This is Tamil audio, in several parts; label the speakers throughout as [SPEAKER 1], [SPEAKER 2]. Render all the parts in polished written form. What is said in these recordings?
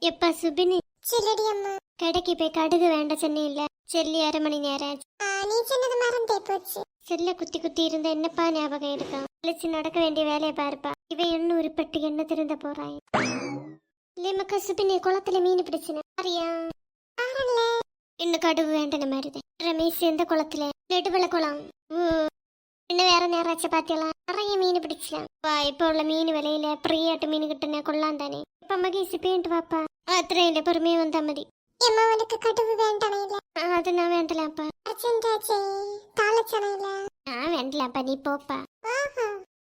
[SPEAKER 1] எப்பா சுபினி
[SPEAKER 2] சொல்லடி அம்மா.
[SPEAKER 1] கடைக்கு போய் கடுகு வேண்ட சொன்னேன்ல, செல்லி 1/2 மணி நேரம் ஆச்சு.
[SPEAKER 2] நீ சொன்னது மறந்தே போச்சு.
[SPEAKER 1] செல்ல குத்தி குத்தி இருந்த என்னப்பா ஞாபகம் இருக்கும். அழைச்சு நடக்க வேண்டிய வேலையை பாருப்பா. இவன் என்ன உருப்பட்டு என்ன திருந்த போறாய். இல்லையம்மாக்கா சுபினி குளத்துல மீன் பிடிச்சின சரியா? இன்னும் கடுகு வேண்டன மாதிரிதான். ரமேஷ் எந்த குளத்துல? நெடுவள குளம். இன்னும் வேற நேராச்ச பாத்தியலாம். நிறைய மீன் பிடிச்சலாம். வா இப்ப உள்ள மீன் விலையில பிரியாட்டு மீன் கிட்டன கொள்ளலாம் தானே. இப்ப மகேஷ் பேண்ட் வாப்பா. அத்திரையில பொறுமையா வந்தா மதி.
[SPEAKER 2] அம்மா உனக்கு கடுகு வேண்டானே இல்ல.
[SPEAKER 1] அது நான் வேண்டலாம்ப்பா.
[SPEAKER 2] அர்ஜென்டாச்சே தாளச்சன இல்ல.
[SPEAKER 1] நான் வேண்டலாம்ப்பா, நீ போப்பா.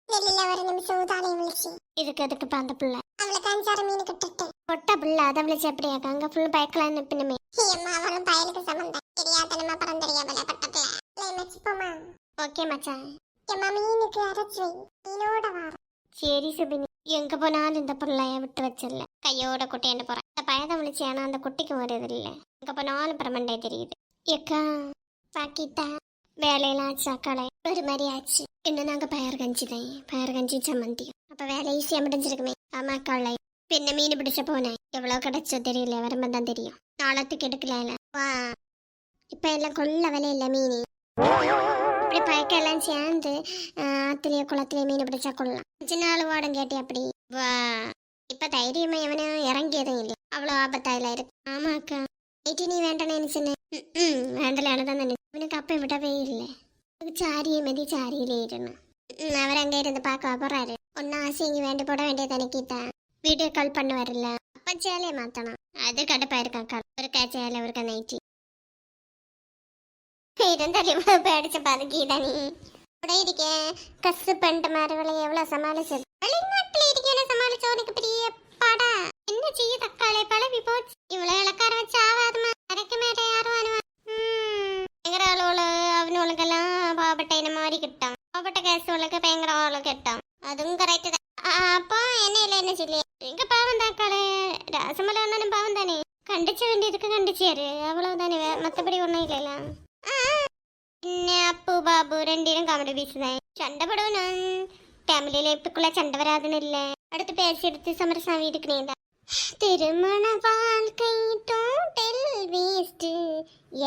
[SPEAKER 2] வெளியில ஒரு நிமிஷம் தாளையும் விழிச்சு.
[SPEAKER 1] இதுக்கு எதுக்குப்பா அந்த பிள்ளை?
[SPEAKER 2] அவளுக்கு 5-6 மீன் கிட்டட்டு.
[SPEAKER 1] கொட்ட பிள்ளை அதை விழிச்சு அப்படியாக்கா? அங்க ஃபுல் பயக்கலாம் நிப்பினுமே.
[SPEAKER 2] அம்மா அவளும் பயலுக்கு சம்பந்தம். தெரியாதனமா பறந்தறியாமல பட்டத்துல. மச்சிப்போமா?
[SPEAKER 1] ஓகே மச்சான்.
[SPEAKER 2] அம்மா மீனுக்கு அரைச்சு வை. மீனோட வாரம்.
[SPEAKER 1] சரி சுபினி, எங்க போனாலும் இந்த பிள்ளைய விட்டு வச்சிடல. கையோட குட்டையண்டு போறேன். இந்த பயத்தை விழிச்சு ஆனா அந்த குட்டிக்கு வருது இல்ல. எங்க போனாலும் பிரமண்டே தெரியுது. ஏக்கா பாக்கிட்டா வேலையெல்லாம் ஆச்சு. அக்காளை ஒரு மாதிரி ஆச்சு. இன்னும் நாங்க பயர் கஞ்சி தான். பயர் கஞ்சி சம்மந்தியும். அப்ப வேலை ஈஸியா முடிஞ்சிருக்குமே. ஆமா அக்காளை. பின்ன மீன் பிடிச்ச போனேன். எவ்வளவு கிடைச்சோ தெரியல, வரும்போது தான் தெரியும். நாளத்துக்கு எடுக்கல. வா இப்ப எல்லாம் கொள்ள விலை இல்ல மீன். இப்படி பயக்கெல்லாம் சேர்ந்து ஆத்துலயே குளத்துலயே மீன் பிடிச்சா கொள்ளலாம். 5 நாள் வாடம் கேட்டி அப்படி. வா இப்ப தைரியமா எவனும் இறங்கியதும் இல்லை. அவ்வளவு ஆபத்தாயில இருக்கு. ஆமா அக்கா நைட்டு நீ வேண்டானு சொன்னேன். வேண்டலான்னு தான் நினைச்சேன். உனக்கு அப்ப விடவே இல்லை. சாரியை மதி சாரியிலே இருணும். அவர் அங்க இருந்து பார்க்க போறாரு. ஒன்னா ஆசைங்க வேண்டி போட வேண்டியதானே கீதா. வீடியோ கால் பண்ண வரல. அப்ப சேலையை மாத்தணும். அது கடுப்பா இருக்காக்கா. ஒருக்கா சேலை ஒருக்கா நைட்டி பேடிச்ச பாரு கீதா. நீ கூட இருக்க கசு பண்ணிட்ட மாதிரி விலை எவ்வளவு சமாளிச்சது. வெளிநாட்டுல இருக்கேன்னு சமாளிச்ச உனக்கு பெரிய பாடா. என்ன செய்ய தக்காளி பழவி போச்சு. இவ்வளவு இலக்கார வச்சு ஆவாதுமா. அரைக்க மேட்டை யாரும் அனுவா. பயங்கர அளவுல அவனுக்கெல்லாம் பாவப்பட்ட இந்த மாதிரி கிட்டான். பாவப்பட்ட கேஸ் உலக பயங்கர அளவு கிட்டான். அதுவும் கரெக்ட் தான். அப்போ என்ன இல்லை என்ன சொல்லி எங்க பாவம் தாக்காளே. ராசமலை வந்தாலும் பாவம் தானே. கண்டிச்ச வேண்டியதுக்கு கண்டிச்சாரு அவ்வளவுதானே. மத்தபடி ஒன்றும் இல்லைல்ல. அப்பு பாபு 2 பேரும் காமெடி பேசுதான். சண்டை படுவனும் ஃபேமிலியில இப்பக்குள்ள சண்டை வராதுன்னு இல்ல. அடுத்து பேசி எடுத்து சமரசம் வீட்டுக்குனேதான். திருமண வாழ்க்கை டோட்டல் வேஸ்ட்.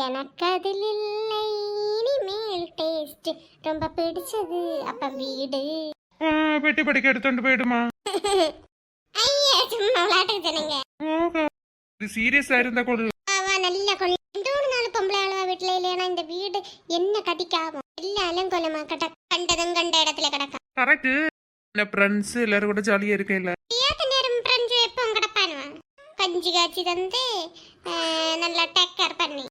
[SPEAKER 1] எனக்கு அதில் இல்லை இனிமேல் டேஸ்ட். ரொம்ப பிடிச்சது அப்ப வீடு.
[SPEAKER 3] பெட்டி படிக்க எடுத்துட்டு போயிடுமா?
[SPEAKER 1] ஐயா சும்மா விளையாட்டுக்கு சொன்னீங்க.
[SPEAKER 3] இது சீரியஸா இருந்தா கொள்ளு.
[SPEAKER 1] நல்ல கொள்ளு. 3-4 பொம்பளை அளவா வீட்டுல இல்லையா இந்த வீடு என்ன கதிக்காகும். எல்லாரும் கொல்லமா கண்டதும் கண்ட இடத்துல கிடக்கா.
[SPEAKER 3] கரெக்ட். ஃப்ரெண்ட்ஸ் எல்லாரும் கூட ஜாலியா இருக்கேன்ல.
[SPEAKER 1] நேரம் ஃப்ரெண்ட்ஸ் எப்போ கிடப்பானுவா. கஞ்சி காய்ச்சி தந்து நல்லா டேக் கேர் பண்ணி